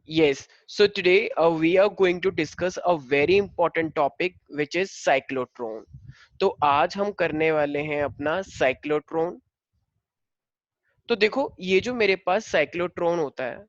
Yes, so today we are going to discuss a very important topic which is cyclotron. तो आज हम करने वाले हैं अपना साइक्लोट्रॉन। तो देखो ये जो मेरे पास साइक्लोट्रॉन होता है,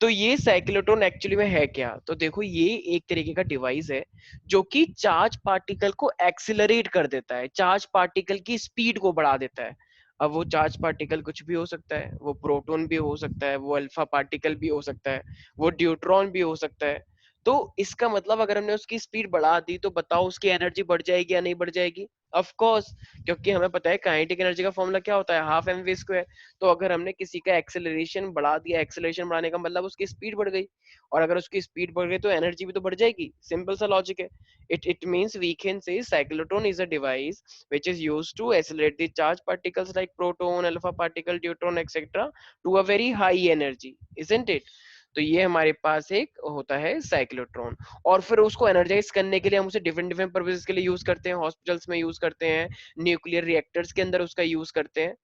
तो ये साइक्लोट्रॉन एक्चुअली में है क्या? तो देखो ये एक तरीके का डिवाइस है जो कि चार्ज पार्टिकल को एक्सिलरेट कर देता है, चार्ज पार्टिकल की स्पीड को बढ़ा देता है। अब वो चार्ज पार्टिकल कुछ भी हो सकता है, वो प्रोटॉन भी हो सकता है, वो अल्फा पार्टिकल भी हो सकता है, वो ड्यूट्रॉन भी हो सकता है। तो इसका मतलब अगर हमने उसकी स्पीड बढ़ा दी तो बताओ उसकी एनर्जी बढ़ जाएगी या नहीं बढ़ जाएगी? ऑफ कोर्स, क्योंकि हमें पता है काइनेटिक एनर्जी का फॉर्मूला क्या होता है, हाफ एम वी स्क्वायर। तो अगर हमने किसी का एक्सेलरेशन बढ़ा दिया, एक्सेलरेशन बढ़ाने का मतलब उसकी स्पीड बढ़ गई, और अगर उसकी स्पीड बढ़ गई तो एनर्जी भी तो बढ़ जाएगी। सिंपल सा लॉजिक है। It means we can say cyclotron is a device which is used to accelerate the charged particles like proton, alpha particle, neutron, etc. to a very high energy, isn't it? तो ये हमारे पास एक होता है cyclotron. और फिर उसको energise करने के लिए हम उसे डिफरेंट डिफरेंट पर्पसेस के लिए यूज करते हैं, हॉस्पिटल्स में यूज करते हैं, न्यूक्लियर रिएक्टर्स के अंदर उसका यूज करते हैं।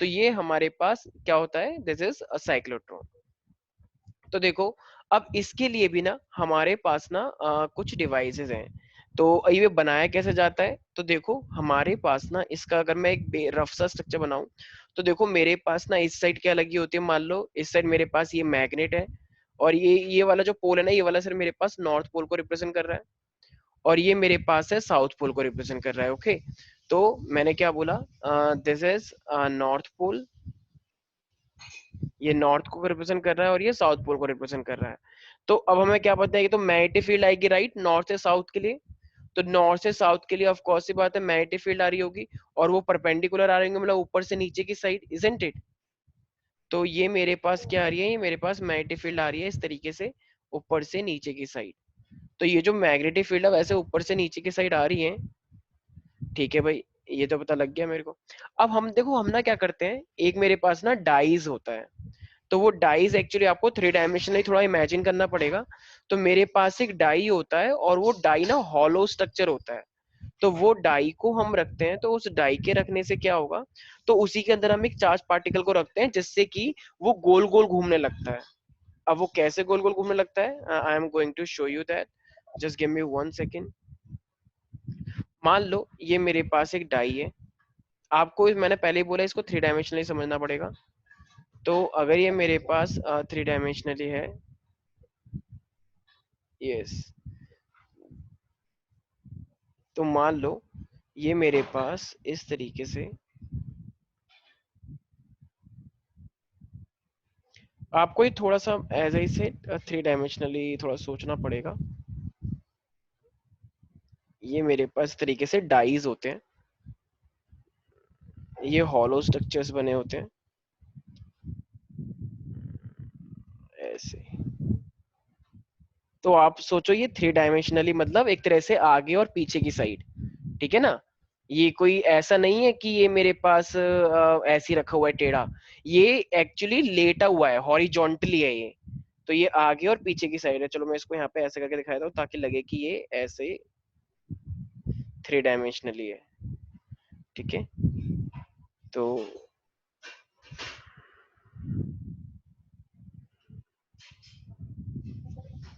तो ये हमारे पास क्या होता है, दिस इज अ साइक्लोट्रॉन। तो देखो अब इसके लिए भी ना हमारे पास ना कुछ डिवाइसेस हैं। तो ये बनाया कैसे जाता है? तो देखो हमारे पास ना इसका अगर मैं एक रफ सा स्ट्रक्चर बनाऊं, तो देखो मेरे पास ना इस साइड क्या लगी होती है, मान लो इस साइड मेरे पास ये मैग्नेट है, और ये वाला जो पोल है ना, ये वाला सर मेरे पास नॉर्थ पोल को रिप्रेजेंट कर रहा है, और ये मेरे पास है साउथ पोल को रिप्रेजेंट कर रहा है। ओके, तो मैंने क्या बोला, दिस इज नॉर्थ पोल, ये नॉर्थ को रिप्रेजेंट कर रहा है और ये साउथ पोल को रिप्रेजेंट कर रहा है। तो अब हमें क्या पता है कि तो मैग्नेटिक फील्ड आएगी राइट, नॉर्थ से साउथ के लिए। तो नॉर्थ से साउथ के लिए ऑफ कोर्स सी बात है मैग्नेटिक फील्ड आ रही होगी, और वो परपेंडिकुलर आ रही होंगी, मतलब ऊपर से नीचे की साइड, इजंट इट? तो ये मेरे पास क्या आ रही है, ये मेरे पास मैग्नेटिक फील्ड आ रही है इस तरीके से, ऊपर से नीचे की साइड। तो ये जो मैग्नेटिक फील्ड है वैसे ऊपर से नीचे की साइड आ रही है। ठीक है भाई, ये तो पता लग गया मेरे को। अब हम देखो हम ना क्या करते हैं, एक मेरे पास ना डाइज होता है। तो वो डाइज एक्चुअली आपको थ्री डायमेंशनली थोड़ा इमेजिन करना पड़ेगा। तो मेरे पास एक डाई होता है, और वो डाई ना हॉलो स्ट्रक्चर होता है। तो वो डाई को हम रखते हैं, तो उस डाई के रखने से क्या होगा, तो उसी के अंदर हम एक चार्ज पार्टिकल को रखते हैं जिससे कि वो गोल गोल घूमने लगता है। अब वो कैसे गोल गोल घूमने लगता है, I am going to show you that, just give me 1 second. मान लो ये मेरे पास एक डाई है, आपको मैंने पहले ही बोला इसको थ्री डायमेंशनली समझना पड़ेगा। तो अगर ये मेरे पास थ्री डायमेंशनली है, यस, तो मान लो ये मेरे पास इस तरीके से, आपको ही थोड़ा सा एज आई से थ्री डायमेंशनली थोड़ा सोचना पड़ेगा। ये मेरे पास इस तरीके से डाइज होते हैं, ये हॉलो स्ट्रक्चर्स बने होते हैं ऐसे। तो आप सोचो ये थ्री डायमेंशनली मतलब एक तरह से आगे और पीछे की साइड, ठीक है ना? ये कोई ऐसा नहीं है कि ये मेरे पास ऐसे ही रखा हुआ है टेढ़ा, ये एक्चुअली लेटा हुआ है, हॉरिजॉन्टली है ये। तो ये आगे और पीछे की साइड है। चलो मैं इसको यहाँ पे ऐसे करके दिखा देता हूँ ताकि लगे कि ये ऐसे थ्री डायमेंशनली है। ठीक है, तो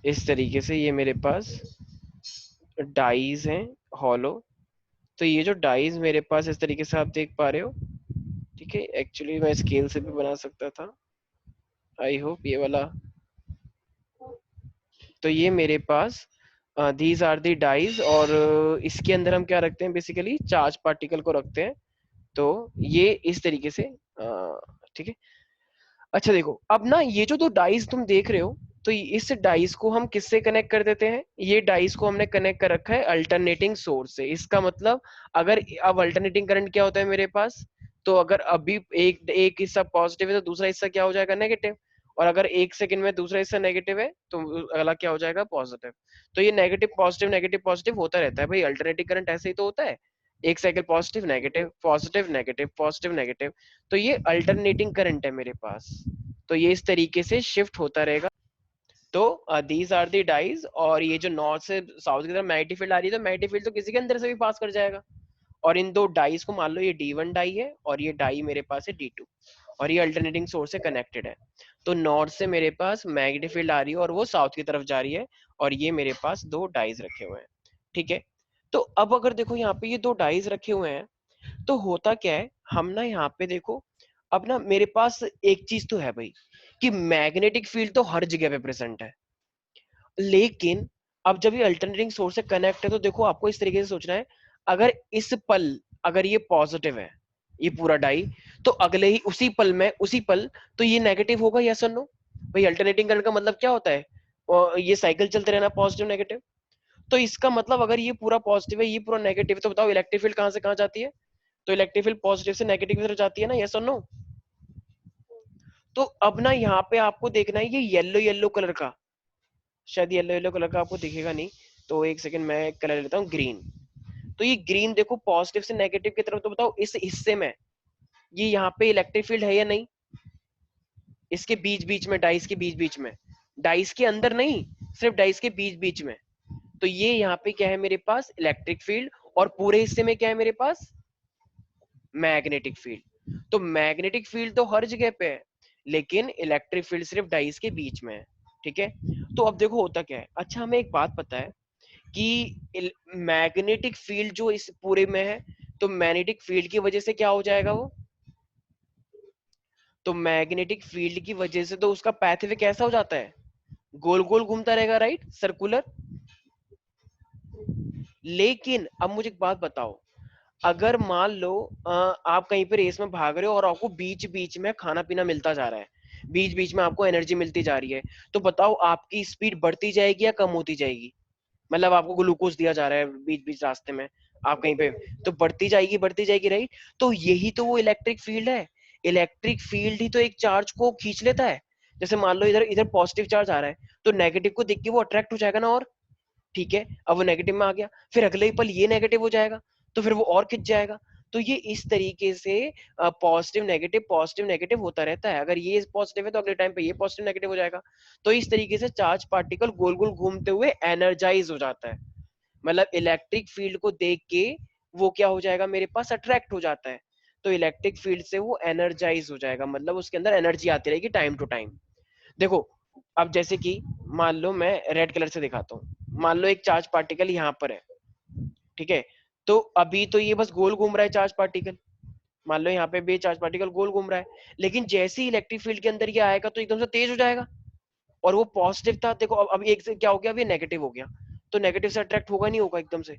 इस तरीके से ये मेरे पास डाइज हैं हॉलो। तो ये जो डाइज मेरे पास इस तरीके से आप देख पा रहे हो, ठीक है, एक्चुअली मैं स्केल से भी बना सकता था, आई होप ये वाला। तो ये मेरे पास दीज आर दी डाइज, और इसके अंदर हम क्या रखते हैं, बेसिकली चार्ज पार्टिकल को रखते हैं। तो ये इस तरीके से ठीक है। अच्छा देखो अब ना ये जो दो डाइस तुम देख रहे हो, तो इस डाइस को हम किससे कनेक्ट कर देते हैं, ये डाइस को हमने कनेक्ट कर रखा है अल्टरनेटिंग सोर्स से। इसका मतलब अगर अब अल्टरनेटिंग करंट क्या होता है मेरे पास, तो अगर अभी एक एक हिस्सा पॉजिटिव है तो दूसरा हिस्सा क्या हो जाएगा, नेगेटिव। और अगर एक सेकंड में दूसरा हिस्सा नेगेटिव है तो अगला क्या हो जाएगा, पॉजिटिव। तो ये नेगेटिव पॉजिटिव होता रहता है भाई, अल्टरनेटिंग करंट ऐसे ही तो होता है। एक cycle positive negative positive negative positive negative. तो ये अल्टरनेटिंग करंट है मेरे पास। तो ये इस तरीके से शिफ्ट होता रहेगा। तो दीज आर दी डाइज, और ये जो नॉर्थ से साउथ की तरफ मैग्नेटिक फील्ड आ रही है, तो मैग्नेटिक फील्ड तो किसी के अंदर से भी पास कर जाएगा। और इन दो डाइज को मान लो ये D1 डाई है और ये डाई मेरे पास है D2, और ये अल्टरनेटिंग सोर्स से कनेक्टेड है। तो नॉर्थ से मेरे पास मैग्नेटिक फील्ड आ रही है और वो साउथ की तरफ जा रही है, और ये मेरे पास दो डाइज रखे हुए हैं। ठीक है, तो अब अगर देखो यहाँ पे ये दो डाइज रखे हुए हैं, तो होता क्या है, हम ना यहाँ पे देखो, अब ना मेरे पास एक चीज तो है भाई, कि मैग्नेटिक फील्ड तो हर जगह पे प्रेजेंट है, लेकिन अब जब ये अल्टरनेटिंग सोर्स से कनेक्ट है, तो देखो आपको इस तरीके से सोचना है, अगर इस पल अगर ये पॉजिटिव है, ये पूरा डाई, तो अगले ही उसी पल तो ये नेगेटिव होगा, यस और नो? भाई अल्टरनेटिंग करंट का मतलब क्या होता है, और ये साइकिल चलते रहना, पॉजिटिव नेगेटिव। तो इसका मतलब अगर ये पूरा पॉजिटिव है, ये पूरा नेगेटिव है, तो बताओ इलेक्ट्रिक फील्ड कहां से कहां जाती है? तो इलेक्ट्रिक फील्ड पॉजिटिव से नेगेटिव की तरफ जाती है ना, यस और नो? तो अब ना यहाँ पे आपको देखना है ये येलो येलो कलर का, शायद येलो येलो कलर का आपको दिखेगा नहीं, तो एक सेकंड मैं कलर लेता हूँ ग्रीन। तो ये ग्रीन देखो पॉजिटिव से नेगेटिव की तरफ, तो बताओ इस हिस्से में ये यहाँ पे इलेक्ट्रिक फील्ड है या नहीं? इसके बीच बीच में, डाइस के बीच बीच में, डाइस के अंदर नहीं, सिर्फ डाइस के बीच बीच में। तो ये यहाँ पे क्या है मेरे पास, इलेक्ट्रिक फील्ड, और पूरे हिस्से में क्या है मेरे पास, मैग्नेटिक फील्ड। तो मैग्नेटिक फील्ड तो हर जगह पे है, लेकिन इलेक्ट्रिक फील्ड सिर्फ डाइस के बीच में है। ठीक है, तो अब देखो होता क्या है, अच्छा हमें एक बात पता है कि मैग्नेटिक फील्ड जो इस पूरे में है, तो मैग्नेटिक फील्ड की वजह से क्या हो जाएगा वो, तो मैग्नेटिक फील्ड की वजह से तो उसका पैथवे कैसा हो जाता है, गोल गोल घूमता रहेगा, राइट, सर्कुलर। लेकिन अब मुझे एक बात बताओ, अगर मान लो आप कहीं पे रेस में भाग रहे हो और आपको बीच बीच में खाना पीना मिलता जा रहा है, बीच बीच में आपको एनर्जी मिलती जा रही है, तो बताओ आपकी स्पीड बढ़ती जाएगी या कम होती जाएगी? मतलब आपको ग्लूकोज दिया जा रहा है बीच बीच रास्ते में, आप कहीं पे, तो बढ़ती जाएगी, राइट। तो यही तो वो इलेक्ट्रिक फील्ड है, इलेक्ट्रिक फील्ड ही तो एक चार्ज को खींच लेता है। जैसे मान लो इधर इधर पॉजिटिव चार्ज आ रहा है, तो नेगेटिव को देख के वो अट्रैक्ट हो जाएगा ना, और ठीक है, अब वो नेगेटिव में आ गया, फिर अगले ही पल ये नेगेटिव हो जाएगा, तो फिर वो और खिंच जाएगा। तो ये इस तरीके से पॉजिटिव नेगेटिव होता रहता है, अगर ये पॉजिटिव है तो अगले टाइम पे ये पॉजिटिव नेगेटिव हो जाएगा। तो इस तरीके से चार्ज पार्टिकल गोल गोल घूमते हुए एनर्जाइज हो जाता है, मतलब इलेक्ट्रिक फील्ड को देख के वो क्या हो जाएगा मेरे पास, अट्रैक्ट हो जाता है। तो इलेक्ट्रिक फील्ड से वो एनर्जाइज हो जाएगा, मतलब उसके अंदर एनर्जी आती रहेगी टाइम टू टाइम। देखो, अब जैसे कि मान लो मैं रेड कलर से दिखाता हूँ, मान लो एक चार्ज पार्टिकल यहाँ पर है, ठीक है, तो अभी तो ये बस गोल घूम रहा है चार्ज पार्टिकल, मान लो यहाँ पे भी चार्ज पार्टिकल गोल घूम रहा है, लेकिन जैसे ही इलेक्ट्रिक फील्ड के अंदर ये आएगा तो एकदम से तेज हो जाएगा, और वो पॉजिटिव था, देखो अब एक से क्या हो गया, अब ये नेगेटिव हो गया, तो नेगेटिव से अट्रैक्ट होगा नहीं होगा एकदम से?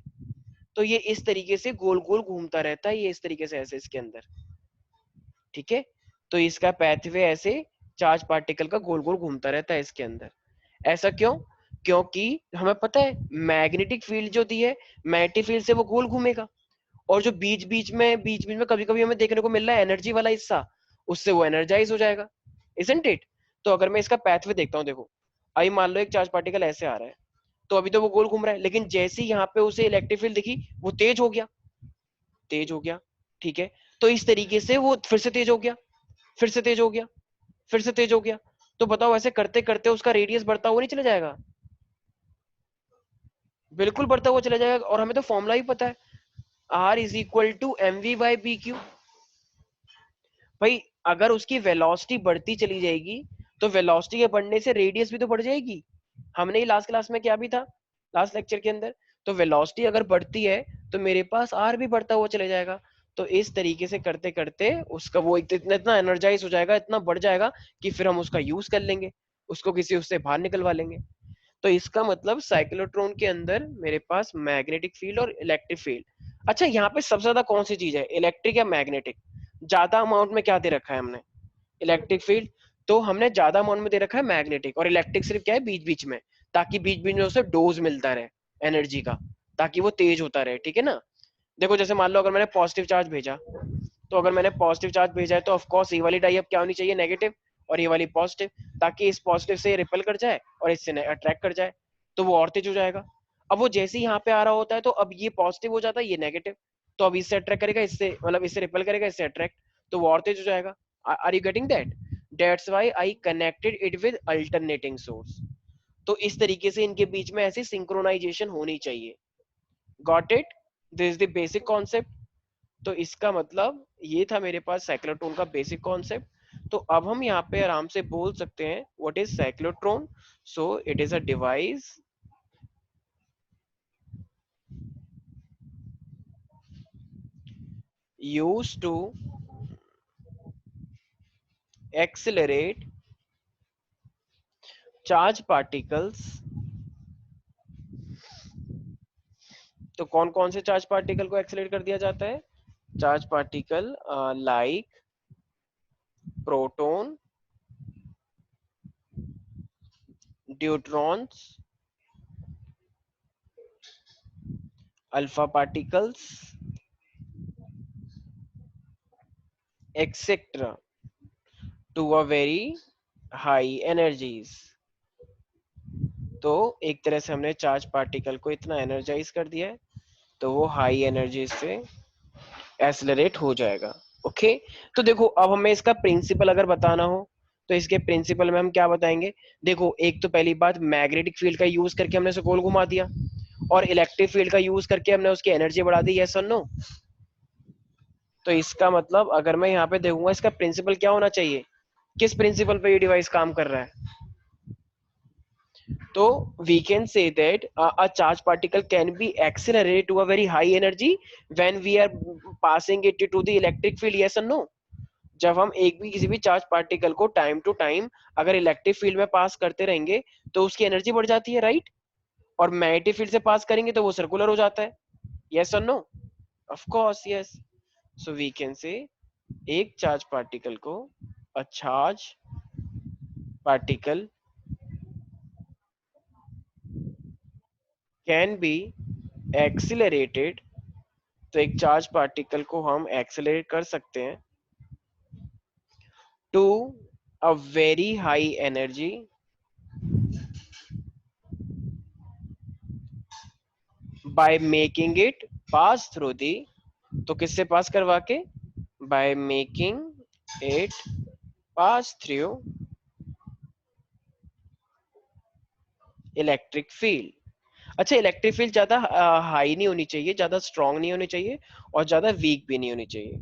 तो ये इस तरीके से गोल गोल घूमता रहता है, ये इस तरीके से ऐसे इसके अंदर, ठीक है। तो इसका पैथवे ऐसे चार्ज पार्टिकल का गोल गोल घूमता रहता है इसके अंदर। ऐसा क्यों? क्योंकि हमें पता है मैग्नेटिक फील्ड जो दी है, मैग्नेटिक फील्ड से वो गोल घूमेगा, और जो बीच बीच में कभी कभी हमें देखने को मिल रहा है एनर्जी वाला हिस्सा, उससे वो एनर्जाइज हो जाएगा, इजंट इट? तो अगर मैं इसका पैथवे देखता हूँ, देखो, अभी मान लो एक चार्ज पार्टिकल ऐसे आ रहा है, तो अभी तो वो गोल घूम रहा है, लेकिन जैसे ही यहाँ पे उसे इलेक्ट्रिक फील्ड दिखी, वो तेज हो गया, तेज हो गया, ठीक है। तो इस तरीके से वो फिर से तेज हो गया, फिर से तेज हो गया, फिर से तेज हो गया। तो बताओ ऐसे करते करते उसका रेडियस बढ़ता हुआ नहीं चला जाएगा? बिल्कुल बढ़ता हुआ चला जाएगा, और हमें तो फॉर्मूला ही पता है, R is equal to M V by B Q. भाई अगर उसकी वेलोसिटी बढ़ती चली जाएगी, तो वेलोसिटी के बढ़ने से रेडियस भी तो बढ़ जाएगी। हमने ही लास्ट क्लास में क्या भी था, लास्ट लेक्चर के अंदर, तो वेलोसिटी अगर बढ़ती है, तो मेरे पास आर भी बढ़ता हुआ चले जाएगा। तो इस तरीके से करते करते उसका वो इतना इतना एनर्जाइज हो जाएगा, इतना बढ़ जाएगा, कि फिर हम उसका यूज कर लेंगे, उसको किसी उससे बाहर निकलवा लेंगे। तो इसका मतलब साइक्लोट्रॉन के अंदर मेरे पास मैग्नेटिक फील्ड और इलेक्ट्रिक फील्ड। अच्छा, यहाँ पे सबसे ज्यादा कौन सी चीज है, इलेक्ट्रिक या मैग्नेटिक? ज्यादा अमाउंट में क्या दे रखा है हमने, इलेक्ट्रिक फील्ड। तो हमने ज्यादा अमाउंट में दे रखा है मैग्नेटिक, और इलेक्ट्रिक सिर्फ क्या है, बीच बीच में, ताकि बीच बीच में उसे डोज मिलता रहे एनर्जी का, ताकि वो तेज होता रहे, ठीक है ना। देखो जैसे मान लो अगर मैंने पॉजिटिव चार्ज भेजा, तो अगर मैंने पॉजिटिव चार्ज भेजा है, तो ऑफकोर्स ये वाली डाई अब क्या होनी चाहिए, नेगेटिव, और ये वाली पॉजिटिव, ताकि इस पॉजिटिव से रिपेल कर जाए और इससे अट्रैक्ट कर जाए, तो वो और तेज हो जाएगा। अब वो जैसे ही यहाँ पे आ रहा होता है, तो अब ये पॉजिटिव हो जाता है, ये नेगेटिव, तो अब इससे अट्रैक्ट करेगा, इससे मतलब इससे रिपेल करेगा, इससे अट्रैक्ट, तो वो और तेज हो जाएगा। Are you getting that? That's why I connected it with alternating source. तो इस तरीके से इनके बीच में ऐसी सिंक्रोनाइजेशन होनी चाहिए। Got it? This is the basic concept. तो इसका मतलब ये था मेरे पास साइक्लोट्रॉन का बेसिक कॉन्सेप्ट। तो अब हम यहाँ पे आराम से बोल सकते हैं what is cyclotron. So it is a device used to accelerate charged particles। तो कौन कौन से चार्ज पार्टिकल को एक्सेलरेट कर दिया जाता है? Charge particle like proton, neutrons, alpha particles etcetera to a very high energies. तो एक तरह से हमने चार्ज पार्टिकल को इतना एनर्जाइज कर दिया है तो वो हाई एनर्जी से एक्सेलरेट हो जाएगा। ओके। तो देखो अब हमें इसका प्रिंसिपल अगर बताना हो तो इसके प्रिंसिपल में हम क्या बताएंगे? देखो एक तो पहली बात, मैग्नेटिक फील्ड का यूज करके हमने उसे गोल घुमा दिया और इलेक्ट्रिक फील्ड का यूज करके हमने उसकी एनर्जी बढ़ा दी, यस और नो? तो इसका मतलब अगर मैं यहाँ पे देखूंगा इसका प्रिंसिपल क्या होना चाहिए, किस प्रिंसिपल पे ये डिवाइस काम कर रहा है? तो we can say that a charge particle can be accelerated to a very high energy when we are passing it to the electric field, yes or no? जब हम एक भी किसी भी चार्ज पार्टिकल को टाइम टू टाइम अगर electric field में पास करते रहेंगे तो उसकी एनर्जी बढ़ जाती है, राइट? और मैग्नेटिक फील्ड से पास करेंगे तो वो सर्कुलर हो जाता है, यस और no? Of course yes. So we can say एक चार्ज पार्टिकल को a charge particle can be accelerated. तो एक चार्ज पार्टिकल को हम एक्सेलरेट कर सकते हैं to a very high energy by making it pass through the. तो किससे पास करवा के? By making it pass through electric field. अच्छा, इलेक्ट्रिक फील्ड ज्यादा हाई नहीं होनी चाहिए, ज्यादा स्ट्रांग नहीं होनी चाहिए और ज्यादा वीक भी नहीं होनी चाहिए।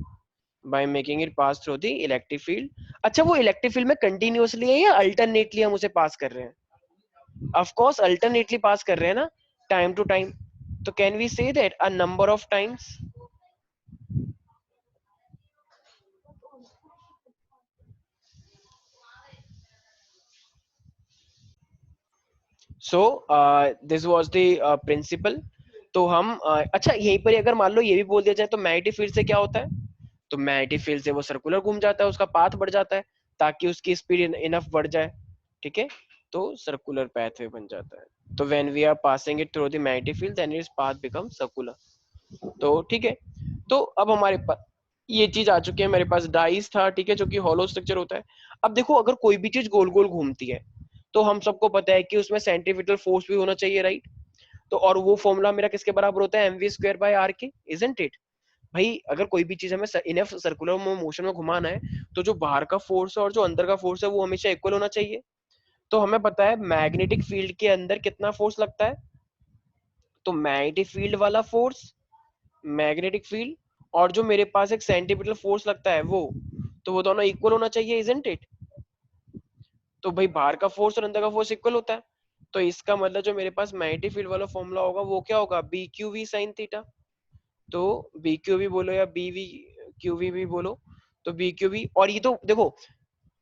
Bye making it pass through the electric field. अच्छा, वो इलेक्ट्रिक फील्ड में कंटिन्यूअसली है या अल्टरनेटली हम उसे पास कर रहे हैं? ऑफ कोर्स अल्टरनेटली पास कर रहे हैं ना, टाइम टू टाइम। तो can we say that a number of times. So this was the principle. तो हम अच्छा यहीं पर अगर मान लो ये भी बोल दिया जाए तो मैग्नेटिक फील्ड से क्या होता है? तो मैग्नेटिक फील्ड से वो सर्कुलर घूम जाता है, उसका पाथ बढ़ जाता है ताकि उसकी स्पीड इनफ बढ़ जाए। ठीक है, तो सर्कुलर पाथवे बन जाता है। तो when we are passing it through the magnetic field then its path become circular. तो ठीक है, तो अब हमारे पास ये चीज आ चुकी है, मेरे पास डाइस था, ठीक है, जो कि हॉलो स्ट्रक्चर होता है। अब देखो अगर कोई भी चीज गोल गोल घूमती है तो हम सबको पता है कि उसमें सेंट्रीपिटल फोर्स भी होना चाहिए, राइट? तो और वो फॉर्मूला मेरा किसके बराबर होता है? M V square by R के, इजंट इट? भाई अगर कोई भी चीज हमें इनफ सर्कुलर मोशन में घुमाना है तो जो बाहर का फोर्स है और जो अंदर का फोर्स है वो हमेशा इक्वल होना चाहिए। तो हमें पता है मैग्नेटिक फील्ड के अंदर कितना फोर्स लगता है, तो मैग्नेटिक फील्ड वाला फोर्स, मैग्नेटिक फील्ड, और जो मेरे पास एक सेंटीमीटर फोर्स लगता है वो, तो वो दोनों इक्वल होना चाहिए, इजंट इट? तो भाई बाहर का फोर्स और अंदर का फोर्स इक्वल होता है। तो इसका मतलब जो मेरे पास मैग्नेटिक फील्ड वाला फॉर्मूला होगा वो क्या होगा? B Q V sine theta. तो बी क्यू वी बोलो या बी वी क्यू वी भी बोलो, तो बी क्यू वी। और ये तो देखो,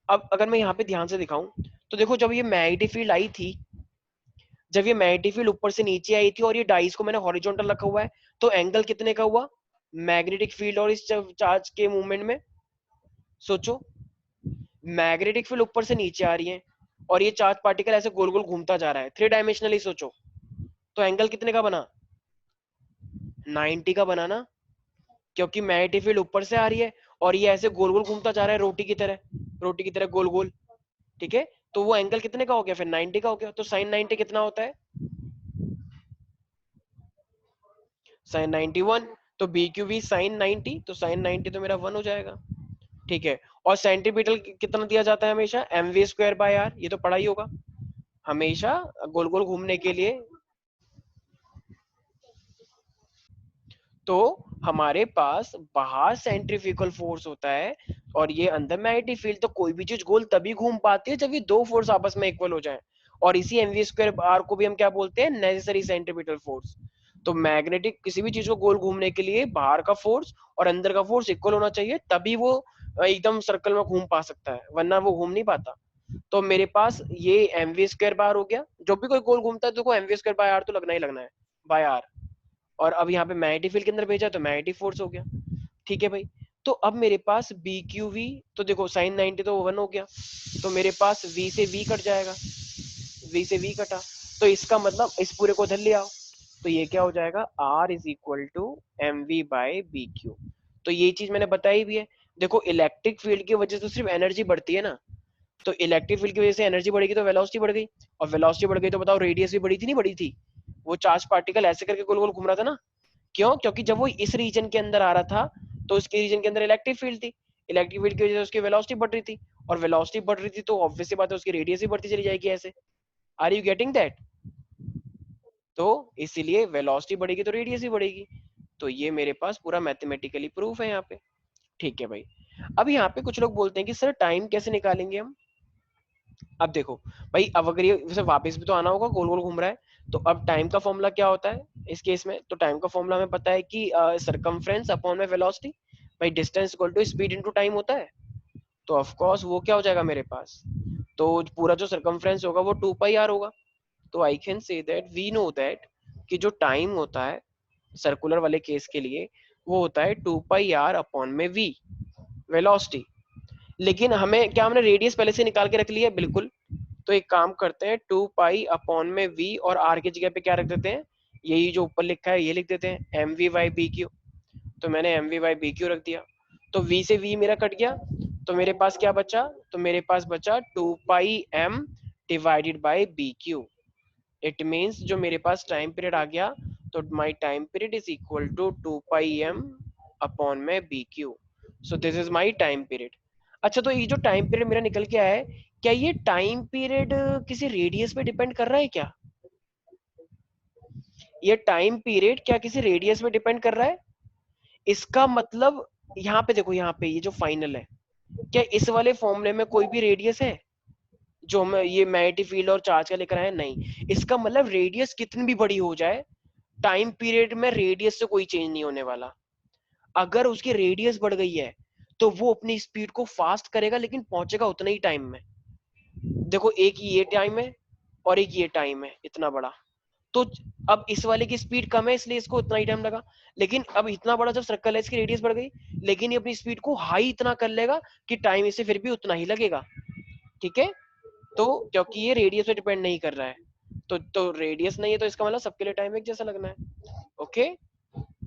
अब अगर मैं यहाँ पे ध्यान से दिखाऊं तो देखो जब ये मैग्नेटिक फील्ड आई थी, जब ये मैग्नेटिक फील्ड ऊपर से नीचे आई थी और ये डाइस को मैंने हॉरिजॉन्टल रखा हुआ है, तो एंगल कितने का हुआ मैग्नेटिक फील्ड और इस चार्ज के मूवमेंट में? सोचो, मैग्नेटिक फील्ड ऊपर से नीचे आ रही है और ये चार्ज पार्टिकल ऐसे गोल गोल घूमता जा रहा है, थ्री डायमेंशनली सोचो, तो एंगल कितने का बना? 90 का बना ना, क्योंकि मैग्नेटिक फील्ड ऊपर से आ रही है और ये ऐसे गोल गोल घूमता जा रहा है रोटी की तरह, रोटी की तरह गोल गोल। ठीक है, तो वो एंगल कितने का हो गया? फिर 90 का हो गया। तो साइन 90 कितना होता है? साइन 91। तो बी क्यू बी साइन 90, तो साइन 90 तो मेरा 1 हो जाएगा। ठीक है, और सेंटीमीटर कितना दिया जाता है हमेशा? M V square by R, ये तो पढ़ा ही होगा हमेशा गोल गोल घूमने के लिए। तो हमारे पास बाहर सेंट्रीफ्यूगल फोर्स होता है और ये अंदर मैग्नेटिक फील्ड। तो कोई भी चीज गोल तभी घूम पाती है जब ये दो फोर्स आपस में इक्वल हो जाए, और इसी एमवी स्क्वायर आर को भी हम क्या बोलते हैं, नेसेसरी सेंट्रीपिटल फोर्स। तो मैग्नेटिक किसी भी चीज को गोल घूमने के लिए बाहर का फोर्स और अंदर का फोर्स इक्वल होना चाहिए, तभी वो एकदम सर्कल में घूम पा सकता है, वरना वो घूम नहीं पाता। तो मेरे पास ये एमवी स्क्वायर बार हो गया, जब भी कोई गोल घूमता है तो एमवी स्क्वायर बाय आर तो लगना ही लगना है, बाय आर। और अब यहाँ पे मैग्नेटिक फील्ड के अंदर भेजा तो मैग्नेटिक फोर्स हो गया। ठीक है भाई। तो अब मेरे पास बी क्यू वी, तो देखो साइन 90 तो 1 हो गया, तो मेरे पास वी से वी कट जाएगा, वी से वी कटा, तो इसका मतलब इस पूरे को उधर ले आओ, तो ये क्या हो जाएगा, R is equal to M V by B Q. तो ये चीज मैंने बताई भी है। देखो इलेक्ट्रिक फील्ड की वजह से तो सिर्फ एनर्जी बढ़ती है ना, तो इलेक्ट्रिक फील्ड की वजह से एनर्जी बढ़ेगी तो वेलोसिटी बढ़ गई, और वेलोसिटी बढ़ गई तो बताओ रेडियस भी बढ़ी थी नहीं बढ़ी थी। वो चार्ज पार्टिकल ऐसे करके गोल गोल घूम रहा था ना, क्यों, क्योंकि जब वो इस रीजन के अंदर आ रहा था तो उसके रीजन के अंदर इलेक्ट्रिक फील्ड थी, इलेक्ट्रिक फील्ड की वजह से उसकी वेलोसिटी बढ़ रही थी, और वेलोसिटी बढ़ रही थी तो ऑब्वियस सी बात है उसकी रेडियस भी बढ़ती चली जाएगी ऐसे। Are you getting that? तो इसीलिए वेलोसिटी बढ़ेगी तो रेडियस भी बढ़ेगी। तो ये मेरे पास पूरा मैथमेटिकली प्रूफ है यहाँ पे। ठीक है भाई। अब यहाँ पे कुछ लोग बोलते हैं कि सर टाइम कैसे निकालेंगे हम। अब देखो भाई, अब अगर ये वैसे वापस भी तो आना होगा, गोल गोल घूम रहा है, तो अब टाइम का फॉर्मूला क्या होता है इस केस में, तो टाइम का फॉर्मूला हमें पता है कि सरकमफ्रेंस अपॉन में वेलोसिटी, भाई distance equal to speed into time होता है। तो ऑफ कोर्स वो क्या हो जाएगा मेरे पास, तो पूरा जो सरकमफ्रेंस होगा वो 2 पाई आर होगा। तो I can say that we know that कि जो टाइम होता है सर्कुलर वाले केस के लिए वो होता है 2 पाई आर अपॉन में वी, वेलोसिटी। लेकिन हमें क्या, हमने रेडियस पहले से निकाल के रख लिया है बिल्कुल। तो एक काम करते हैं, 2 पाई अपॉन में वी और आर की जगह पे क्या रख देते हैं, यही जो ऊपर लिखा है ये लिख देते हैं, M V by B Q. तो मैंने M V by B Q रख दिया, तो वी से वी मेरा कट गया, तो मेरे पास क्या बचा, तो मेरे पास बचा 2 pi M divided by B Q. It means जो मेरे पास टाइम पीरियड आ गया, तो my time period is equal to 2 pi M upon में B Q. So this is my time period. अच्छा, तो ये जो टाइम पीरियड मेरा निकल के आया है, क्या ये टाइम पीरियड किसी रेडियस पे डिपेंड कर रहा है क्या, ये टाइम पीरियड क्या किसी रेडियस पे डिपेंड कर रहा है? इसका मतलब यहाँ पे देखो, यहाँ पे ये जो फाइनल है, क्या इस वाले फॉर्मूले में कोई भी रेडियस है जो हम ये मैग्नेटिक फील्ड और चार्ज का लेकर आए, नहीं। इसका मतलब रेडियस कितनी भी बड़ी हो जाए, टाइम पीरियड में रेडियस से कोई चेंज नहीं होने वाला। अगर उसकी रेडियस बढ़ गई है तो वो अपनी स्पीड को फास्ट करेगा लेकिन पहुंचेगा उतना ही टाइम में। देखो एक ये टाइम है और एक ये टाइम है इतना बड़ा, तो अब इस वाले की स्पीड कम है इसलिए इसको उतना ही टाइम लगा। लेकिन अब इतना बड़ा जब सर्कल है, इसकी रेडियस बढ़ गई, लेकिन ये अपनी स्पीड को हाई इतना कर लेगा कि टाइम इसे फिर भी उतना ही लगेगा। ठीक है। तो क्योंकि ये रेडियस पे डिपेंड नहीं कर रहा है, तो रेडियस नहीं है तो इसका मतलब सबके लिए टाइम एक जैसा लगना है। ओके।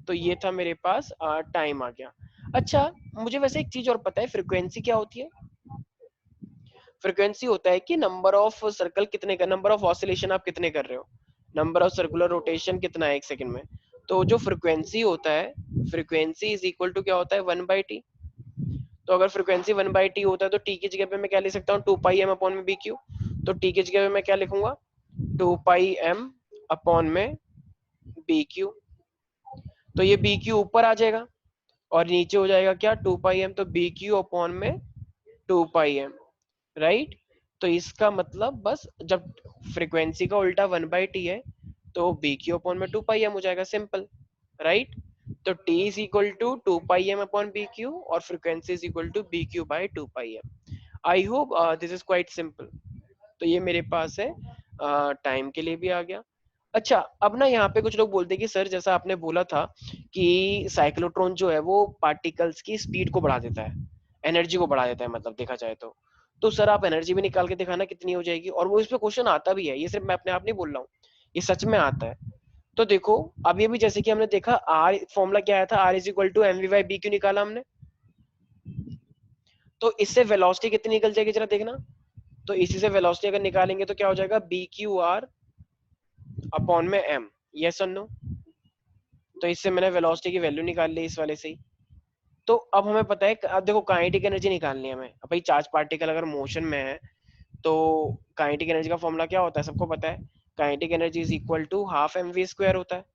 तो ये था मेरे पास टाइम आ गया। अच्छा, मुझे वैसे एक चीज और पता है, फ्रीक्वेंसी क्या होती है। फ्रीक्वेंसी होता है कि नंबर ऑफ सर्कल कितने का, नंबर ऑफ ऑसिलेशन आप कितने कर रहे हो, नंबर ऑफ सर्कुलर रोटेशन कितना है एक सेकंड में। तो जो फ्रीक्वेंसी होता है, फ्रीक्वेंसी इज इक्वल टू क्या होता है, 1/t। तो अगर फ्रीक्वेंसी 1/t होता है तो टी की जगह पे मैं क्या लिख सकता हूँ, 2 पाई एम अपॉन में बी क्यू। तो टी की जगह पे मैं क्या लिखूंगा, 2 पाई एम अपॉन में बी क्यू। तो ये बी क्यू ऊपर आ जाएगा और नीचे हो जाएगा क्या, 2 पाई एम, तो बी क्यू अपॉन में 2 पाई एम, राइट। तो इसका मतलब बस जब फ्रीक्वेंसी का उल्टा 1/t है तो बी क्यू अपॉन में 2 पाई एम हो जाएगा, सिंपल, राइट। तो t is equal to 2 pi M upon B Q और frequency is equal to B Q by 2 pi M. I hope this is quite simple. तो ये मेरे पास है, time के लिए भी आ गया। अच्छा, अब ना यहाँ पे कुछ लोग बोलते हैं कि सर जैसा आपने बोला था कि साइक्लोट्रॉन जो है वो पार्टिकल्स की स्पीड को बढ़ा देता है, एनर्जी को बढ़ा देता है, मतलब देखा जाए तो सर आप एनर्जी भी निकाल के दिखाना कितनी हो जाएगी, और वो इस पे क्वेश्चन आता भी है, ये सिर्फ मैं अपने आप नहीं बोल रहा हूँ, ये सच में आता है। तो देखो, अभी अभी जैसे कि हमने देखा आर फॉर्मूला क्या आया था, R is equal to M V by B Q निकाला हमने, तो इससे वेलोसिटी कितनी निकल जाएगी जरा देखना। तो इसी से वेलोसिटी अगर निकालेंगे तो क्या हो जाएगा, बी क्यू आर अपॉन में एम, यस और नो। तो इससे मैंने वेलोसिटी की वैल्यू निकाल ली इस वाले से ही। तो अब हमें पता है, अब देखो काइनेटिक एनर्जी निकालनी है हमें। अब भाई चार्ज पार्टिकल अगर मोशन में है तो काइनेटिक एनर्जी का फॉर्मूला क्या होता है, सबको पता है, kinetic energy is equal to half M V square होता है।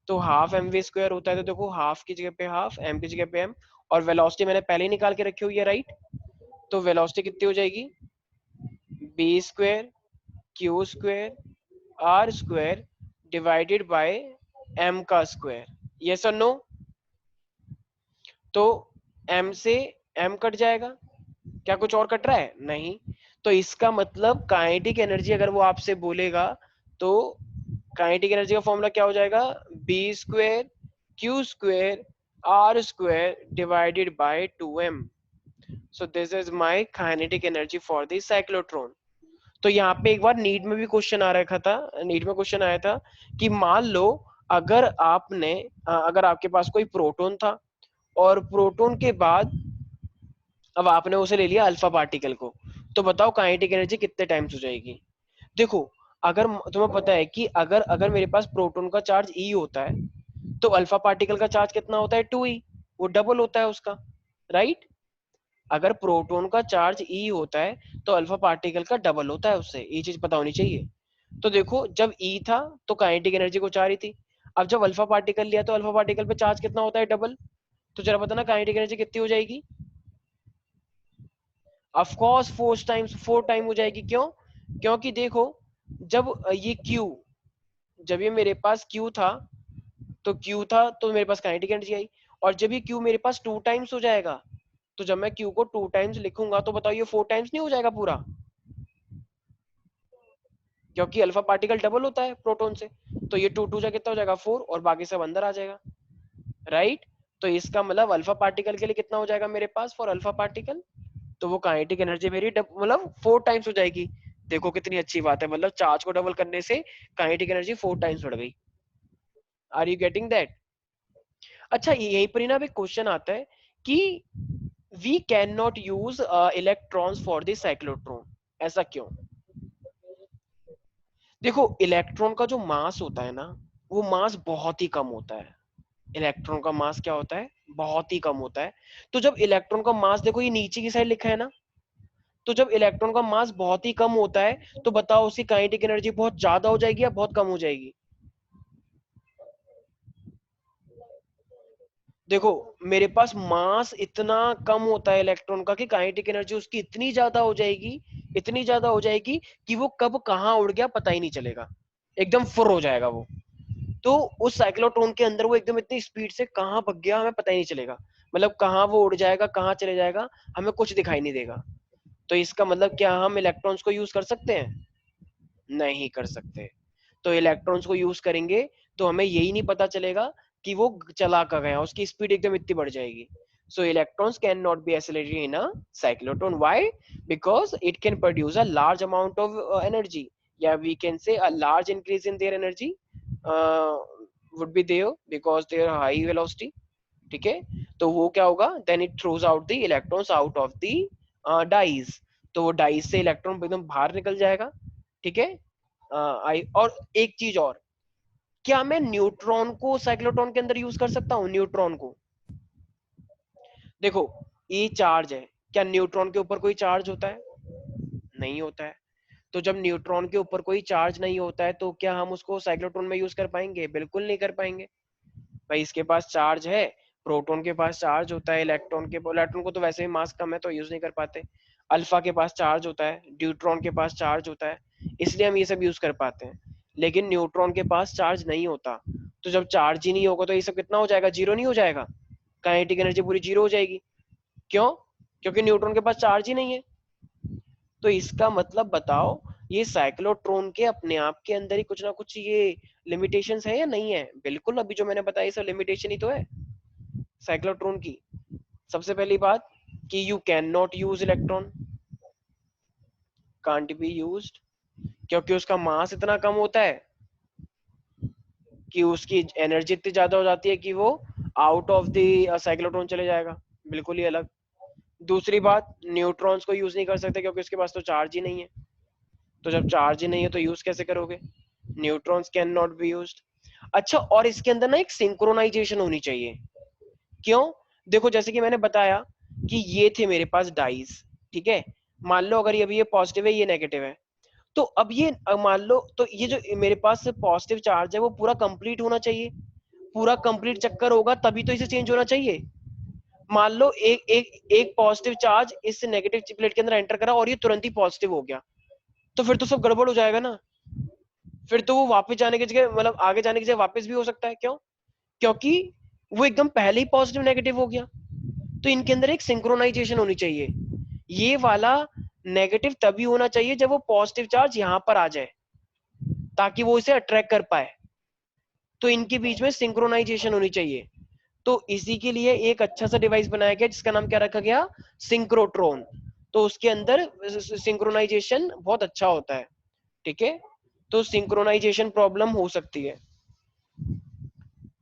तो हाफ एम वी स्क्वायर होता है, तो देखो हाफ की जगह पे हाफ, एम की जगह पे एम, और वेलोसिटी मैंने पहले ही निकाल के रखी हुई है, राइट। तो वेलोसिटी कितनी हो जाएगी, B square Q square R square divided by M का स्क्वायर। यस और नो। तो m से m कट जाएगा, क्या कुछ और कट रहा है, नहीं। तो इसका मतलब काइनेटिक एनर्जी अगर वो आपसे बोलेगा, तो काइनेटिक एनर्जी का फॉर्मूला क्या हो जाएगा, B square Q square R square divided by 2m। So this is my kinetic energy for the cyclotron. तो यहाँ पे एक बार नीट में भी क्वेश्चन आ रखा था, नीट में क्वेश्चन आया था कि मान लो अगर आपने अगर आपके पास कोई प्रोटॉन था, और प्रोटॉन के बाद अब आपने उसे ले लिया अल्फा पार्टिकल को, तो बताओ काइनेटिक एनर्जी कितने टाइम्स हो जाएगी। देखो, अगर तुम्हें पता है कि अगर अगर मेरे पास प्रोटॉन का चार्ज ई होता है, तो अल्फा पार्टिकल का चार्ज कितना होता है, 2e, वो डबल होता है उसका, राइट। अगर प्रोटॉन का चार्ज ई होता है तो अल्फा पार्टिकल का डबल होता है उससे, ये चीज पता होनी चाहिए। तो देखो, जब ई था तो काइनेटिक एनर्जी कुछ आ रही थी, अब जब अल्फा पार्टिकल लिया तो अल्फा पार्टिकल पे चार्ज कितना होता है, डबल। तो जरा बताना काइनेटिक एनर्जी कितनी हो जाएगी। ऑफ कोर्स 4 टाइम्स, 4 टाइम हो जाएगी, क्यों, क्योंकि देखो, जब ये Q, जब ये मेरे पास Q था, तो Q था तो मेरे पास काइनेटिक एनर्जी आई, और जब ये Q मेरे पास 2 टाइम्स हो जाएगा, तो जब मैं Q को 2 टाइम्स लिखूंगा तो बताओ ये 4 टाइम्स नहीं हो जाएगा पूरा, क्योंकि अल्फा पार्टिकल डबल होता है प्रोटॉन से। तो ये टू टू जा कितना हो जाएगा, 4, और बाकी सब अंदर आ जाएगा, राइट। तो इसका मतलब अल्फा पार्टिकल के लिए कितना हो जाएगा मेरे पास, फॉर अल्फा पार्टिकल, तो वो काइनेटिक एनर्जी मेरी मतलब 4 टाइम्स हो जाएगी। देखो कितनी अच्छी बात है, मतलब चार्ज को डबल करने से काइनेटिक एनर्जी 4 टाइम्स बढ़ गई। Are you getting that. अच्छा, यहीं पर ही ना एक क्वेश्चन आता है कि we can not use electrons for the cyclotron, ऐसा क्यों। देखो, इलेक्ट्रॉन का जो मास होता है ना, वो मास बहुत ही कम होता है। इलेक्ट्रॉन का मास क्या होता है, बहुत ही कम होता है। तो जब इलेक्ट्रॉन का मास, देखो ये नीचे की साइड लिखा है ना, तो जब इलेक्ट्रॉन का मास बहुत ही कम होता है, तो बताओ उसकी काइनेटिक एनर्जी बहुत ज्यादा हो जाएगी या बहुत कम हो जाएगी। देखो, मेरे पास मास इतना कम होता है इलेक्ट्रॉन का कि काइनेटिक एनर्जी उसकी इतनी ज्यादा हो जाएगी, इतनी ज्यादा हो जाएगी कि वो कब कहाँ उड़ गया पता ही नहीं चलेगा, एकदम फुर हो जाएगा वो। तो उस साइक्लोट्रॉन के अंदर वो एकदम इतनी स्पीड से कहाँ भग गया हमें पता ही नहीं चलेगा, मतलब कहाँ वो उड़ जाएगा कहाँ चले जाएगा, हमें कुछ दिखाई नहीं देगा। तो इसका मतलब क्या हम इलेक्ट्रॉन्स को यूज कर सकते हैं, नहीं कर सकते। तो इलेक्ट्रॉन्स को यूज करेंगे तो हमें यही नहीं पता चलेगा कि वो चला कहाँ गया, उसकी स्पीड एकदम इतनी बढ़ जाएगी। So electrons cannot be accelerated in a cyclotron. Why? Because it can produce a large amount of energy. Yeah, we can say a large increase in their energy uh, would be there because their high velocity. ठीक है, तो वो क्या होगा, then it throws out the electrons out of the dies, तो वो dies से electron एकदम बाहर निकल जाएगा। ठीक है। आई और एक चीज और, क्या मैं न्यूट्रॉन को साइक्लोट्रॉन के अंदर यूज कर सकता हूँ, न्यूट्रॉन को। देखो, ये चार्ज है, क्या न्यूट्रॉन के ऊपर कोई चार्ज होता है, नहीं होता है। तो जब न्यूट्रॉन के ऊपर कोई चार्ज नहीं होता है तो क्या हम उसको साइक्लोट्रॉन में यूज कर पाएंगे, बिल्कुल नहीं कर पाएंगे। भाई इसके पास चार्ज है, प्रोटॉन के पास चार्ज होता है, इलेक्ट्रॉन को तो वैसे ही मास कम है तो यूज नहीं कर पाते। अल्फा के पास चार्ज होता है, ड्यूट्रॉन के पास चार्ज होता है, इसलिए हम ये सब यूज कर पाते हैं। लेकिन न्यूट्रॉन के पास चार्ज नहीं होता, तो जब चार्ज ही नहीं होगा तो ये सब कितना हो जाएगा, जीरो नहीं हो जाएगा, काइनेटिक एनर्जी पूरी जीरो हो जाएगी। क्यों, क्योंकि न्यूट्रॉन के पास चार्ज ही नहीं है। तो इसका मतलब बताओ, ये साइक्लोट्रॉन के अपने आप के अंदर ही कुछ ना कुछ ये लिमिटेशंस है या नहीं है, बिल्कुल अभी जो मैंने बताया सब लिमिटेशन ही तो है साइक्लोट्रॉन की। सबसे पहली बात कि you can not use electron, can't be used, क्योंकि उसका मास इतना कम होता है कि उसकी एनर्जी इतनी ज्यादा हो जाती है कि वो आउट ऑफ द साइक्लोट्रॉन चले जाएगा, बिल्कुल ही अलग। दूसरी बात, न्यूट्रॉन्स को यूज नहीं कर सकते क्योंकि उसके पास तो चार्ज ही नहीं है, तो जब चार्ज ही नहीं है तो यूज कैसे करोगे, neutrons can not be used. अच्छा, और इसके अंदर ना एक सिंक्रोनाइजेशन होनी चाहिए। क्यों, देखो जैसे कि मैंने बताया कि ये थे मेरे पास डाइस, ठीक है। मान लो अगर ये पॉजिटिव है ये नेगेटिव है, तो अब ये मान लो, तो ये जो मेरे पास पॉजिटिव चार्ज है वो पूरा कंप्लीट होना चाहिए, पूरा कंप्लीट चक्कर होगा तभी तो इसे चेंज होना चाहिए। मान लो एक पॉजिटिव चार्ज इस नेगेटिव प्लेट के अंदर एंटर करा और ये तुरंत ही पॉजिटिव हो गया, तो फिर तो सब गड़बड़ हो जाएगा ना। फिर तो वो वापस जाने की जगह, मतलब आगे जाने की जगह वापस भी हो सकता है। क्यों? क्योंकि वो एकदम पहले ही पॉजिटिव नेगेटिव हो गया। तो इनके अंदर एक सिंक्रोनाइजेशन होनी चाहिए। ये वाला नेगेटिव तभी होना चाहिए जब वो पॉजिटिव चार्ज यहां पर आ जाए, ताकि वो इसे अट्रैक्ट कर पाए। तो इनके बीच में सिंक्रोनाइजेशन होनी चाहिए। तो इसी के लिए एक अच्छा सा डिवाइस बनाया गया जिसका नाम क्या रखा गया, सिंक्रोट्रॉन। तो उसके अंदर सिंक्रोनाइजेशन बहुत अच्छा होता है। ठीक है, तो सिंक्रोनाइजेशन प्रॉब्लम हो सकती है।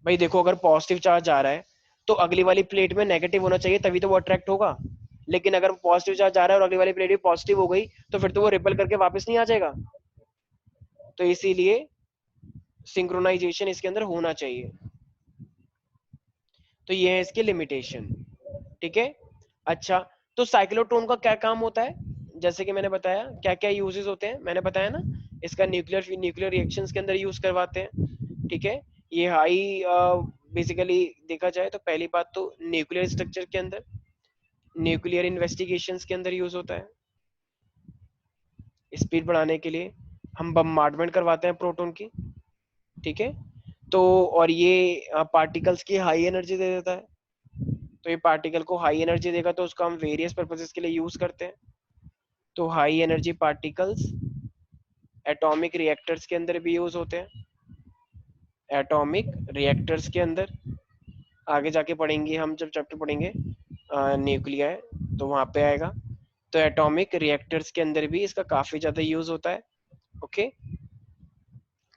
भाई देखो, अगर पॉजिटिव चार्ज आ रहा है तो अगली वाली प्लेट में नेगेटिव होना चाहिए, तभी तो वो अट्रैक्ट होगा। लेकिन अगर पॉजिटिव चार्ज आ रहा है और अगली वाली प्लेट भी पॉजिटिव हो गई, तो फिर तो वो रिपल करके वापस नहीं आ जाएगा। तो इसीलिए सिंक्रोनाइजेशन इसके अंदर होना चाहिए। तो ये है इसके लिमिटेशन। ठीक है। अच्छा, तो साइक्लोट्रॉन का क्या काम होता है? जैसे कि मैंने बताया क्या क्या यूजेस होते हैं, मैंने बताया ना। इसका न्यूक्लियर न्यूक्लियर रिएक्शंस के अंदर यूज करवाते हैं। ठीक है। ये हाई बेसिकली देखा जाए तो पहली बात तो न्यूक्लियर स्ट्रक्चर के अंदर, न्यूक्लियर इन्वेस्टिगेशंस के अंदर यूज होता है स्पीड बढ़ाने के लिए। हम बम्बार्डमेंट करवाते हैं प्रोटॉन की। ठीक है। तो और ये पार्टिकल्स की हाई एनर्जी दे देता है। तो ये पार्टिकल को हाई एनर्जी देगा तो उसको हम वेरियस पर्पसेस के लिए यूज करते हैं। तो high energy particles atomic reactors के अंदर भी यूज होते हैं। एटॉमिक रिएक्टर्स के अंदर आगे जाके पढ़ेंगे हम, जब चैप्टर पढ़ेंगे न्यूक्लियर, तो वहां पे आएगा। तो एटॉमिक रिएक्टर्स के अंदर भी इसका काफी ज्यादा यूज होता है। ओके।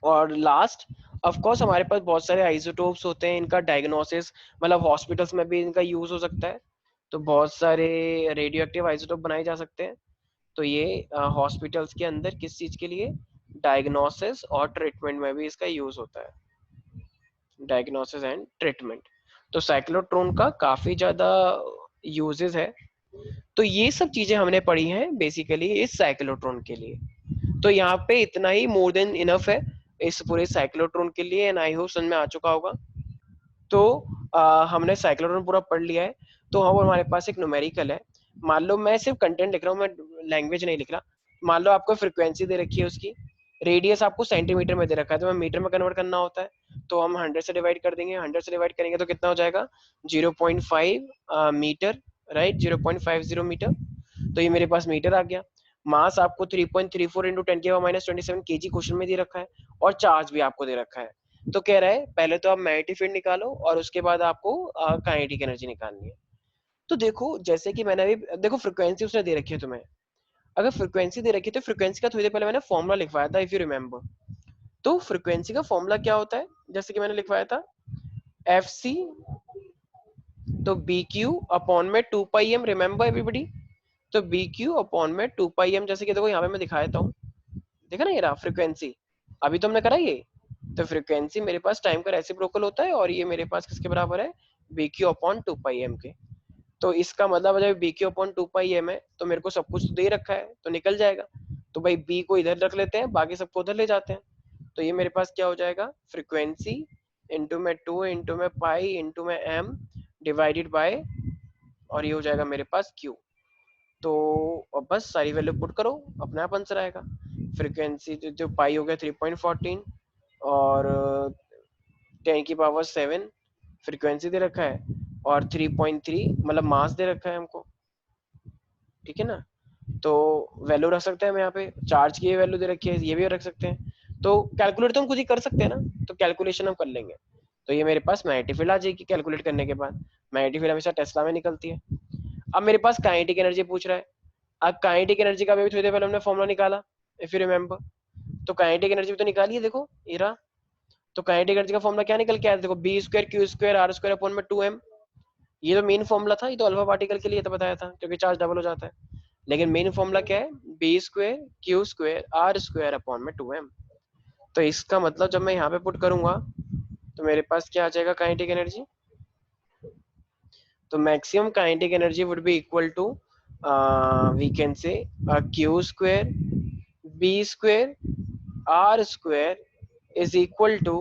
और लास्ट, ऑफ कोर्स हमारे पास बहुत सारे आइसोटोप्स होते हैं, इनका डायग्नोसिस मतलब हॉस्पिटल्स में भी इनका यूज हो सकता है। तो बहुत सारे रेडियो एक्टिव आइसोटोप बनाए जा सकते हैं। तो ये हॉस्पिटल्स के अंदर किस चीज के लिए, डायग्नोसिस और ट्रीटमेंट में भी इसका यूज होता है। Diagnosis and treatment. तो साइक्लोट्रॉन का काफी ज्यादा यूजेस है। तो ये सब चीजें हमने पढ़ी हैं बेसिकली इस साइक्लोट्रॉन के लिए। तो यहाँ पे इतना ही मोर देन इनफ है इस पूरे साइक्लोट्रॉन के लिए, एंड आई होप समझ में आ चुका होगा। तो हमने साइक्लोट्रॉन पूरा पढ़ लिया है। तो अब हमारे पास एक न्यूमेरिकल है। मान लो मैं सिर्फ कंटेंट लिख रहा हूँ, मैं लैंग्वेज नहीं लिख रहा। मान लो आपको फ्रिक्वेंसी दे रखी है उसकी, रेडियस आपको सेंटीमीटर में दे रखा है, तो मैं मीटर में कन्वर्ट करना होता है। तो हम 100 से डिवाइड कर देंगे, 100 से डिवाइड करेंगे तो कितना हो जाएगा, 0.5 मीटर। Right, 0.50 metre. तो ये मेरे पास मीटर आ गया। मास आपको 3.34 इंटू 10⁻⁻27 केजी क्वेश्चन में दे रखा है। और चार्ज भी आपको दे रखा है। तो कह रहा है पहले तो आप मैग्नेटिक फील्ड निकालो और उसके बाद आपको काइनेटिक एनर्जी निकालनी है। तो देखो, जैसे कि मैंने अभी देखो फ्रिक्वेंसी उसने दे रखी है तुम्हें। अगर फ्रिक्वेंसी दे रखी है तो फ्रिक्वेंसी का थोड़ी देर पहले मैंने फॉर्मूला लिखवाया था, इफ यू रिमेम्बर। तो फ्रिक्वेंसी का फॉर्मूला क्या होता है, जैसे कि मैंने लिखवाया था, एफ सी, तो बी क्यू अपॉन में 2 पाई एम, रिमेम्बर एवरीबडी। तो बी क्यू अपॉन में 2 पाई एम, जैसे कि देखो यहाँ पे मैं दिखा देता हूँ। देखा ना, ये रहा फ्रिक्वेंसी। अभी तो हमने करा ये। तो फ्रिक्वेंसी मेरे पास टाइम का रेसिप्रोकल होता है, और ये मेरे पास किसके बराबर है, B Q upon 2 pi M के। तो इसका मतलब जब B Q upon 2 pi M है तो मेरे को सब कुछ दे रखा है तो निकल जाएगा। तो भाई बी को इधर रख लेते हैं, बाकी सबको उधर ले जाते हैं। तो ये मेरे पास क्या हो जाएगा, फ्रिक्वेंसी इंटू में 2 इंटू में पाई इंटू में एम डिवाइडेड बाय, और ये हो जाएगा मेरे पास क्यू। तो अब बस सारी वैल्यू पुट करो, अपने आप आंसर आएगा। फ्रिक्वेंसी जो पाई हो गया 3.14, और 10⁻7 फ्रिक्वेंसी दे रखा है, और 3.3 मतलब मास दे रखा है हमको। ठीक है ना। तो वैल्यू रख सकते हैं हम यहाँ पे, चार्ज की वैल्यू दे रखी है, ये भी रख सकते हैं। तो कैलकुलेट तो हम खुद ही कर सकते हैं ना, तो कैलकुलेशन हम कर लेंगे। तो ये मेरे पास मैग्नेटिक फील्ड आ जाएगी कैलकुलेट करने के बाद। मैग्नेटिक फील्ड हमेशा टेस्ला में निकलती है। अब मेरे पास काइनेटिक एनर्जी पूछ रहा है। अब काइनेटिक एनर्जी का भी थोड़ी देर पहले हमने फॉर्मूला निकाला, इफ यू रिमेम्बर। तो काइनेटिक एनर्जी भी तो निकाली है, देखो ये रहा। तो काइनेटिक एनर्जी का फॉर्मूला क्या निकल के आया, देखो B square Q square R square upon में 2m। ये तो मेन फॉर्मूला था, ये तो अल्फा पार्टिकल के लिए तो बताया था, क्योंकि चार्ज डबल हो जाता है। लेकिन मेन फॉर्मूला क्या है, B square Q square R square upon में 2m। तो इसका मतलब जब मैं यहाँ पे पुट करूंगा तो मेरे पास क्या आ जाएगा, काइनेटिक एनर्जी। तो maximum kinetic energy would be equal to, we can say Q square B square R square is equal to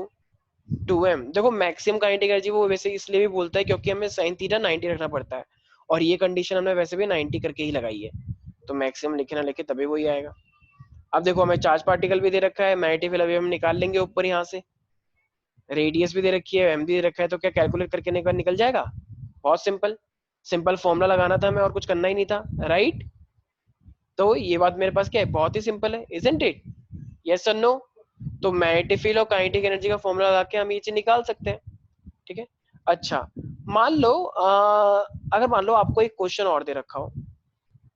2m। देखो मैक्सिमम काइनेटिक एनर्जी वो वैसे इसलिए भी बोलता है क्योंकि हमें साइन थीटा 90 रखना पड़ता है, और ये कंडीशन हमने वैसे भी 90 करके ही लगाई है, तो मैक्सिमम लिखे ना लिखे तभी वही आएगा। अब देखो हमें चार्ज पार्टिकल भी दे रखा है, मैग्नेटिक फील्ड अभी हम निकाल लेंगे ऊपर यहाँ से, रेडियस भी दे रखी है, एम भी दे रखा है, तो क्या कैलकुलेट करके निकल जाएगा। बहुत सिंपल, सिंपल फॉर्मूला लगाना था हमें और कुछ करना ही नहीं था, राइट। तो ये बात मेरे पास क्या है, बहुत ही सिंपल है, इजंट इट, यस और नो। तो मैग्नेटिक फील्ड और काइनेटिक एनर्जी का फॉर्मूला लगा के हम ये चीज निकाल सकते हैं, ठीक है। अच्छा, मान लो अगर मान लो आपको एक क्वेश्चन और दे रखा हो,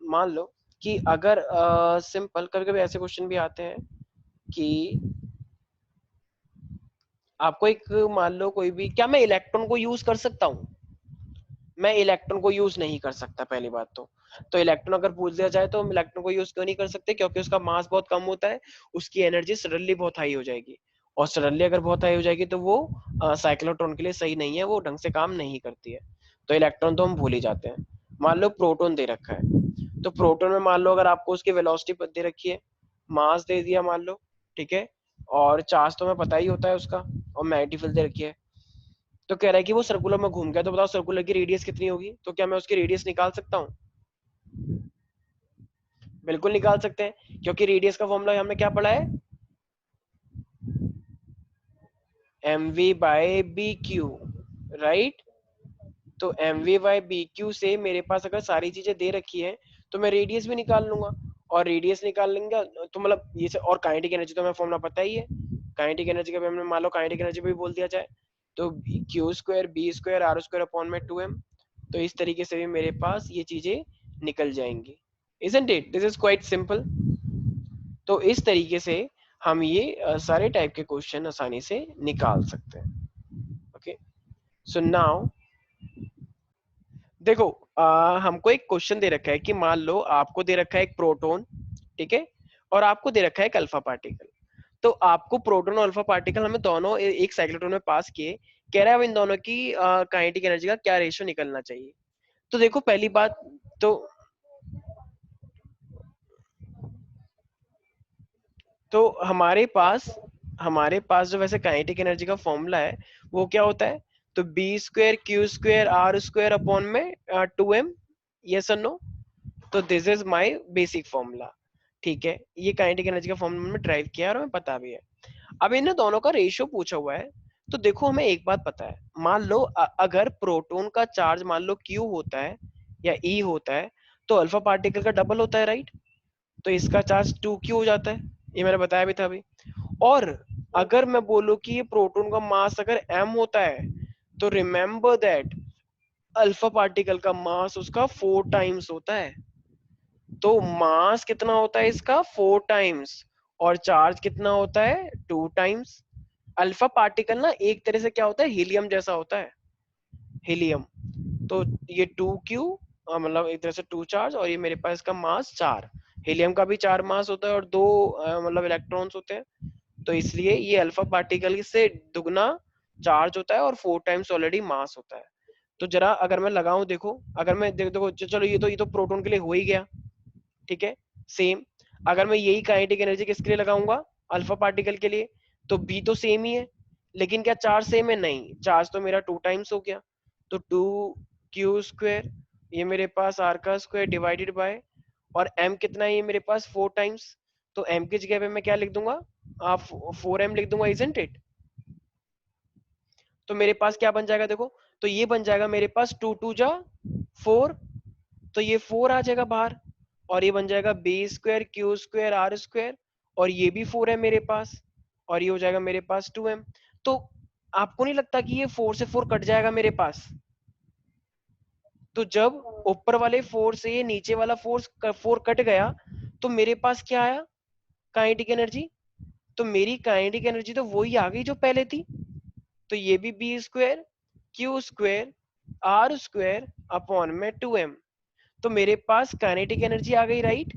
मान लो कि अगर सिंपल, कभी कभी ऐसे क्वेश्चन भी आते हैं कि आपको एक, मान लो कोई भी, क्या मैं इलेक्ट्रॉन को यूज कर सकता हूँ, मैं इलेक्ट्रॉन को यूज नहीं कर सकता पहली बात तो इलेक्ट्रॉन अगर पूछ दिया जाए तो हम इलेक्ट्रॉन को यूज क्यों नहीं कर सकते, क्योंकि उसका मास बहुत कम होता है, उसकी एनर्जी सडनली बहुत हाई हो जाएगी, और सडनली अगर बहुत हाई हो जाएगी तो वो साइक्लोट्रॉन के लिए सही नहीं है, वो ढंग से काम नहीं करती है, तो इलेक्ट्रॉन तो हम भूल ही जाते हैं। मान लो प्रोटॉन दे रखा है, तो प्रोटॉन में मान लो अगर आपको उसकी वेलोसिटी दे रखी है, मास दे दिया मान लो, ठीक है, और चार्ज तो हमें पता ही होता है उसका, और मैग्नेटिक फील्ड दे रखी है, तो कह रहा है कि वो सर्कुलर में घूम गया, तो बताओ सर्कुलर की रेडियस कितनी होगी, तो क्या मैं उसकी रेडियस निकाल सकता हूँ। बिल्कुल निकाल सकते हैं, क्योंकि रेडियस का फॉर्मूला हमने क्या पढ़ा है, M V by B Q, right. तो M V by B Q से मेरे पास अगर सारी चीजें दे रखी है तो मैं रेडियस भी निकाल लूंगा, और रेडियस निकाल लेंगे तो मतलब ये से, और काइनेटिक एनर्जी तो हमें फॉर्मूला पता ही है, काइनेटिक एनर्जी का भी हमने मान लो काइनेटिक एनर्जी भी बोल दिया जाए, तो Q square B square R square upon में 2m, तो इस तरीके से भी मेरे पास ये चीजें निकल जाएंगी, isn't it, this is quite simple। तो इस तरीके से हम ये सारे टाइप के क्वेश्चन आसानी से निकाल सकते हैं। ओके, सो नाउ देखो, हमको एक क्वेश्चन दे रखा है कि मान लो आपको दे रखा है एक प्रोटॉन, ठीक है, और आपको दे रखा है एक अल्फा पार्टिकल, तो आपको प्रोटॉन और अल्फा पार्टिकल हमें दोनों एक साइक्लोट्रॉन में पास किए, कह रहा है अब इन दोनों की काइनेटिक एनर्जी का क्या रेशियो निकलना चाहिए। तो देखो पहली बात, तो हमारे पास जो वैसे काइनेटिक एनर्जी का फॉर्मूला है वो क्या होता है, तो B square Q square R square upon में 2m, यस और नो। तो this is my basic formula, ठीक है, ये काइनेटिक एनर्जी का फॉर्मूला मैंने ड्राइव किया है और हमें पता भी है। अब इन दोनों का रेशियो पूछा हुआ है, तो देखो हमें एक बात पता है, मान लो अगर प्रोटॉन का चार्ज मान लो Q होता है या E होता है, तो अल्फा पार्टिकल का डबल होता है, राइट। तो इसका चार्ज 2Q हो जाता है, ये मैंने बताया भी था अभी। और अगर मैं बोलूं कि ये प्रोटॉन का मास अगर m होता है, तो रिमेंबर दैट अल्फा पार्टिकल का मास उसका 4 टाइम्स होता है, तो मास कितना होता है इसका 4 टाइम्स, और चार्ज कितना होता है 2 टाइम्स। अल्फा पार्टिकल ना एक तरह से क्या होता है, हीलियम जैसा होता है, हीलियम। तो ये 2Q, मतलब एक तरह से 2 चार्ज, और ये मेरे पास इसका मास 4, हीलियम का भी 4 मास होता है और 2 मतलब इलेक्ट्रॉन्स होते हैं, तो इसलिए ये अल्फा पार्टिकल से दुगना चार्ज होता है और 4 टाइम्स ऑलरेडी मास होता है। तो जरा अगर मैं लगाऊं, देखो अगर मैं देखो चलो ये तो प्रोटॉन के लिए हो ही गया, ठीक है, सेम। अगर मैं यही काइनेटिक एनर्जी किसके लिए लगाऊंगा, अल्फा पार्टिकल के लिए, तो बी तो सेम ही है, लेकिन क्या चार्ज सेम है, नहीं, चार्ज तो मेरा 2 टाइम्स हो गया, तो 2Q स्क्वायर, ये मेरे पास आर का स्क्वायर डिवाइडेड बाय, और m कितना है, ये मेरे पास 4 टाइम्स, तो m की जगह पे मैं क्या लिख दूंगा, आप 4m लिख दूंगा, इजंट इट। तो मेरे पास क्या बन जाएगा देखो, तो ये बन जाएगा मेरे पास 2 2 जा 4, तो ये 4 आ जाएगा बाहर, और ये बन जाएगा B square Q square R square, और ये भी 4 है मेरे पास, और ये हो जाएगा मेरे पास 2m। तो आपको नहीं लगता कि ये 4 से 4 कट जाएगा मेरे पास, तो जब ऊपर वाले 4 से ये नीचे वाला फोर्स 4 कट गया, तो मेरे पास क्या आया, काइनेटिक एनर्जी, तो मेरी काइनेटिक एनर्जी तो वही आ गई जो पहले थी, तो ये भी B square Q square R square upon में 2m, तो मेरे पास काइनेटिक एनर्जी आ गई, राइट।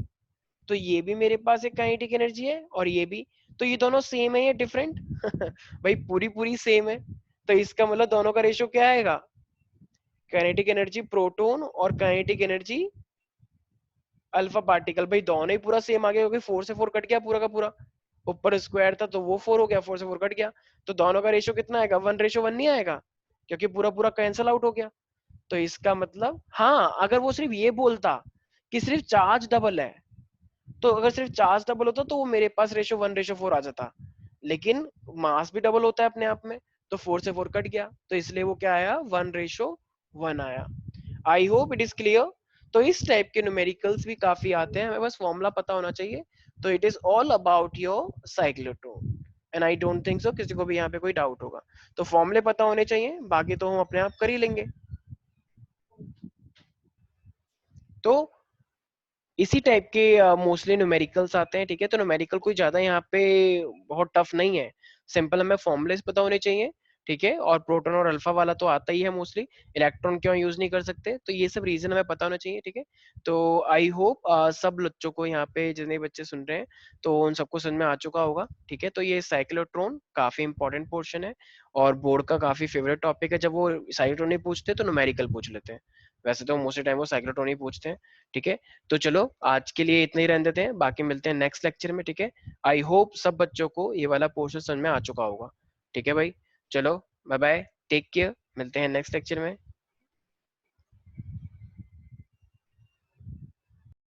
तो ये भी मेरे पास एक काइनेटिक एनर्जी है, और ये भी, तो ये दोनों सेम है या डिफरेंट भाई पूरी पूरी सेम है, तो इसका मतलब दोनों का रेशियो क्या आएगा, काइनेटिक एनर्जी प्रोटॉन और काइनेटिक एनर्जी अल्फा पार्टिकल, भाई दोनों ही पूरा सेम आ गया, क्योंकि 4 से 4 कट गया पूरा का पूरा, ऊपर स्क्वायर था तो वो 4 हो गया, 4 से 4 कट गया, तो दोनों का रेशियो कितना आएगा, 1:1 नहीं आएगा, क्योंकि पूरा पूरा कैंसिल आउट हो गया। तो इसका मतलब हाँ, अगर वो सिर्फ ये बोलता कि सिर्फ चार्ज डबल है, तो अगर सिर्फ चार्ज डबल होता तो वो मेरे पास रेशो 1:4 आ जाता, लेकिन मास भी डबल होता है अपने आप में, तो 4 से 4 कट गया, तो इसलिए वो क्या आया, 1:1 आया। I hope it is clear. तो इस टाइप के न्यूमेरिकल्स भी काफी आते हैं, हमें बस फॉर्मूला पता होना चाहिए। तो it is all about your cyclotron, and I don't think so किसी को भी यहाँ पे कोई डाउट होगा। तो फॉर्मूले पता होने चाहिए, बाकी तो हम अपने आप कर ही लेंगे। तो इसी टाइप के मोस्टली न्यूमेरिकल्स आते हैं, ठीक है। तो न्यूमेरिकल कोई ज्यादा यहाँ पे बहुत टफ नहीं है, सिंपल हमें फॉर्मुलेस पता होने चाहिए, ठीक है। और प्रोटॉन और अल्फा वाला तो आता ही है मोस्टली, इलेक्ट्रॉन क्यों यूज नहीं कर सकते, तो ये सब रीजन हमें पता होना चाहिए, ठीक है। तो आई होप सब बच्चों को यहाँ पे जितने बच्चे सुन रहे हैं तो उन सबको समझ में आ चुका होगा, ठीक है। तो ये साइक्लोट्रॉन काफी इंपॉर्टेंट पोर्शन है, और बोर्ड का काफी फेवरेट टॉपिक है। जब वो साइक्लोट्रॉन नहीं पूछते तो न्यूमेरिकल पूछ लेते हैं, वैसे तो मोस्टली टाइम वो साइक्लोट्रॉन ही पूछते हैं, ठीक है। तो चलो आज के लिए इतने ही रहने देते हैं, बाकी मिलते हैं नेक्स्ट लेक्चर में, ठीक है। आई होप सब बच्चों को ये वाला पोर्शन समझ में आ चुका होगा, ठीक है भाई। चलो बाय बाय, टेक केयर, मिलते हैं नेक्स्ट लेक्चर में।